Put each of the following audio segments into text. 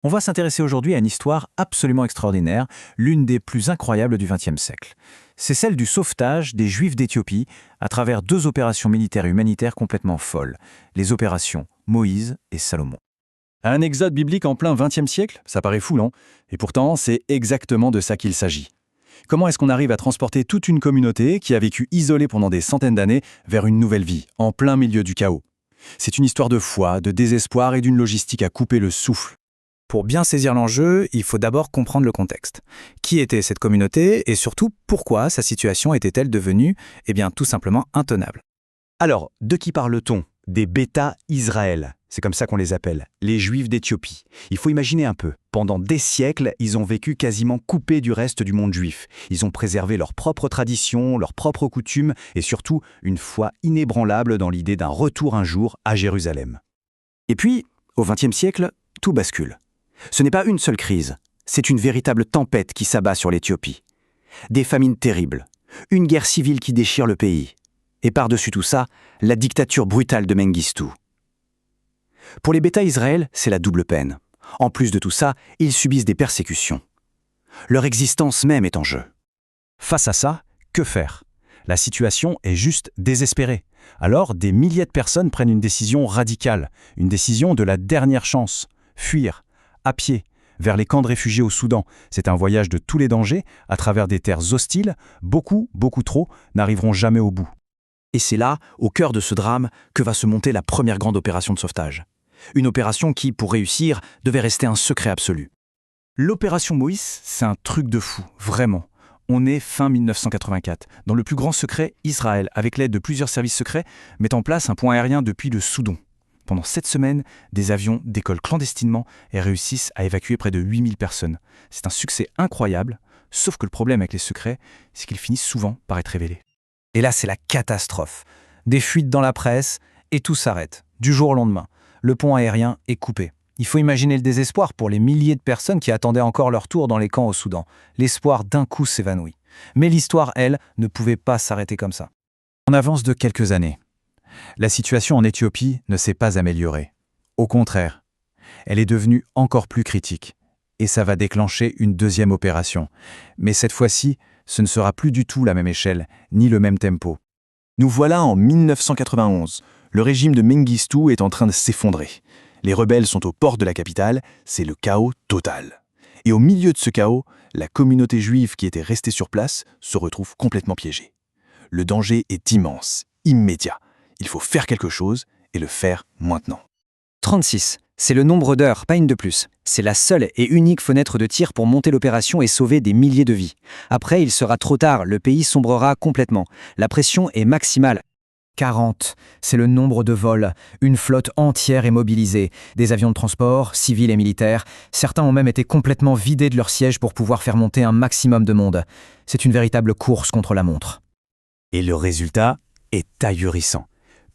On va s'intéresser aujourd'hui à une histoire absolument extraordinaire, l'une des plus incroyables du XXe siècle. C'est celle du sauvetage des Juifs d'Éthiopie à travers deux opérations militaires et humanitaires complètement folles, les opérations Moïse et Salomon. Un exode biblique en plein XXe siècle? Ça paraît fou, non? Et pourtant, c'est exactement de ça qu'il s'agit. Comment est-ce qu'on arrive à transporter toute une communauté qui a vécu isolée pendant des centaines d'années vers une nouvelle vie, en plein milieu du chaos? C'est une histoire de foi, de désespoir et d'une logistique à couper le souffle. Pour bien saisir l'enjeu, il faut d'abord comprendre le contexte. Qui était cette communauté et surtout pourquoi sa situation était-elle devenue, tout simplement intenable? Alors, de qui parle-t-on? Des Bêta Israël. C'est comme ça qu'on les appelle, les Juifs d'Éthiopie. Il faut imaginer un peu. Pendant des siècles, ils ont vécu quasiment coupés du reste du monde juif. Ils ont préservé leurs propres traditions, leurs propres coutumes et surtout une foi inébranlable dans l'idée d'un retour un jour à Jérusalem. Et puis, au XXe siècle, tout bascule. Ce n'est pas une seule crise, c'est une véritable tempête qui s'abat sur l'Éthiopie. Des famines terribles, une guerre civile qui déchire le pays. Et par-dessus tout ça, la dictature brutale de Mengistu. Pour les Bêta Israël, c'est la double peine. En plus de tout ça, ils subissent des persécutions. Leur existence même est en jeu. Face à ça, que faire? La situation est juste désespérée. Alors, des milliers de personnes prennent une décision radicale, une décision de la dernière chance. Fuir, à pied, vers les camps de réfugiés au Soudan. C'est un voyage de tous les dangers, à travers des terres hostiles. Beaucoup trop, n'arriveront jamais au bout. Et c'est là, au cœur de ce drame, que va se monter la première grande opération de sauvetage. Une opération qui, pour réussir, devait rester un secret absolu. L'opération Moïse, c'est un truc de fou, vraiment. On est fin 1984, dans le plus grand secret, Israël, avec l'aide de plusieurs services secrets, met en place un point aérien depuis le Soudan. Pendant 7 semaines, des avions décollent clandestinement et réussissent à évacuer près de 8000 personnes. C'est un succès incroyable, sauf que le problème avec les secrets, c'est qu'ils finissent souvent par être révélés. Et là, c'est la catastrophe. Des fuites dans la presse, et tout s'arrête, du jour au lendemain. Le pont aérien est coupé. Il faut imaginer le désespoir pour les milliers de personnes qui attendaient encore leur tour dans les camps au Soudan. L'espoir d'un coup s'évanouit. Mais l'histoire, elle, ne pouvait pas s'arrêter comme ça. On avance de quelques années. La situation en Éthiopie ne s'est pas améliorée. Au contraire, elle est devenue encore plus critique. Et ça va déclencher une deuxième opération. Mais cette fois-ci, ce ne sera plus du tout la même échelle, ni le même tempo. Nous voilà en 1991. Le régime de Mengistu est en train de s'effondrer. Les rebelles sont aux portes de la capitale, c'est le chaos total. Et au milieu de ce chaos, la communauté juive qui était restée sur place se retrouve complètement piégée. Le danger est immense, immédiat. Il faut faire quelque chose et le faire maintenant. 36. C'est le nombre d'heures, pas une de plus. C'est la seule et unique fenêtre de tir pour monter l'opération et sauver des milliers de vies. Après, il sera trop tard, le pays sombrera complètement. La pression est maximale. 40. C'est le nombre de vols. Une flotte entière est mobilisée. Des avions de transport, civils et militaires. Certains ont même été complètement vidés de leurs sièges pour pouvoir faire monter un maximum de monde. C'est une véritable course contre la montre. Et le résultat est ahurissant.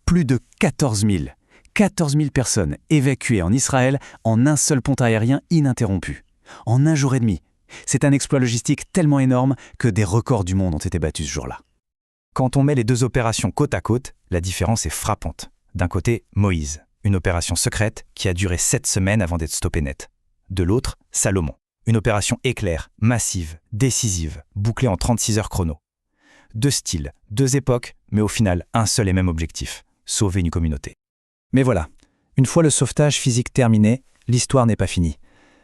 Plus de 14 000 personnes évacuées en Israël en un seul pont aérien ininterrompu. En un jour et demi. C'est un exploit logistique tellement énorme que des records du monde ont été battus ce jour-là. Quand on met les deux opérations côte à côte, la différence est frappante. D'un côté, Moïse, une opération secrète qui a duré 7 semaines avant d'être stoppée net. De l'autre, Salomon, une opération éclair, massive, décisive, bouclée en 36 heures chrono. Deux styles, deux époques, mais au final, un seul et même objectif, sauver une communauté. Mais voilà, une fois le sauvetage physique terminé, l'histoire n'est pas finie.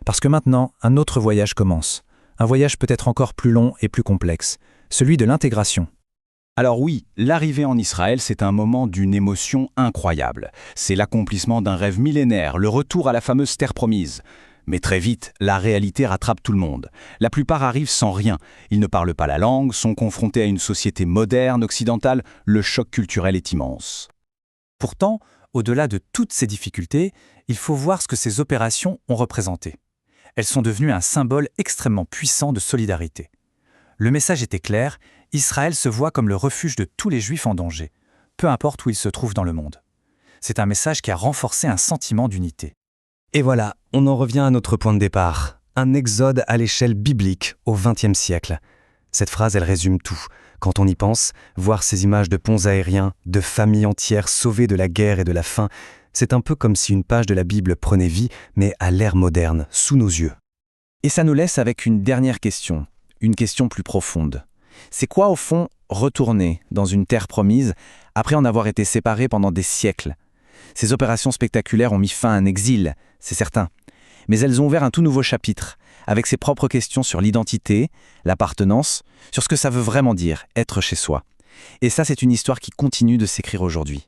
Parce que maintenant, un autre voyage commence. Un voyage peut-être encore plus long et plus complexe, celui de l'intégration. Alors oui, l'arrivée en Israël, c'est un moment d'une émotion incroyable. C'est l'accomplissement d'un rêve millénaire, le retour à la fameuse terre promise. Mais très vite, la réalité rattrape tout le monde. La plupart arrivent sans rien. Ils ne parlent pas la langue, sont confrontés à une société moderne, occidentale. Le choc culturel est immense. Pourtant, au-delà de toutes ces difficultés, il faut voir ce que ces opérations ont représenté. Elles sont devenues un symbole extrêmement puissant de solidarité. Le message était clair, Israël se voit comme le refuge de tous les Juifs en danger, peu importe où ils se trouvent dans le monde. C'est un message qui a renforcé un sentiment d'unité. Et voilà, on en revient à notre point de départ, un exode à l'échelle biblique au XXe siècle. Cette phrase, elle résume tout. Quand on y pense, voir ces images de ponts aériens, de familles entières sauvées de la guerre et de la faim, C'est un peu comme si une page de la Bible prenait vie, mais à l'ère moderne, sous nos yeux. Et ça nous laisse avec une dernière question, une question plus profonde. C'est quoi, au fond, retourner dans une terre promise après en avoir été séparés pendant des siècles? Ces opérations spectaculaires ont mis fin à un exil, c'est certain. Mais elles ont ouvert un tout nouveau chapitre, avec ses propres questions sur l'identité, l'appartenance, sur ce que ça veut vraiment dire, être chez soi. Et ça, c'est une histoire qui continue de s'écrire aujourd'hui.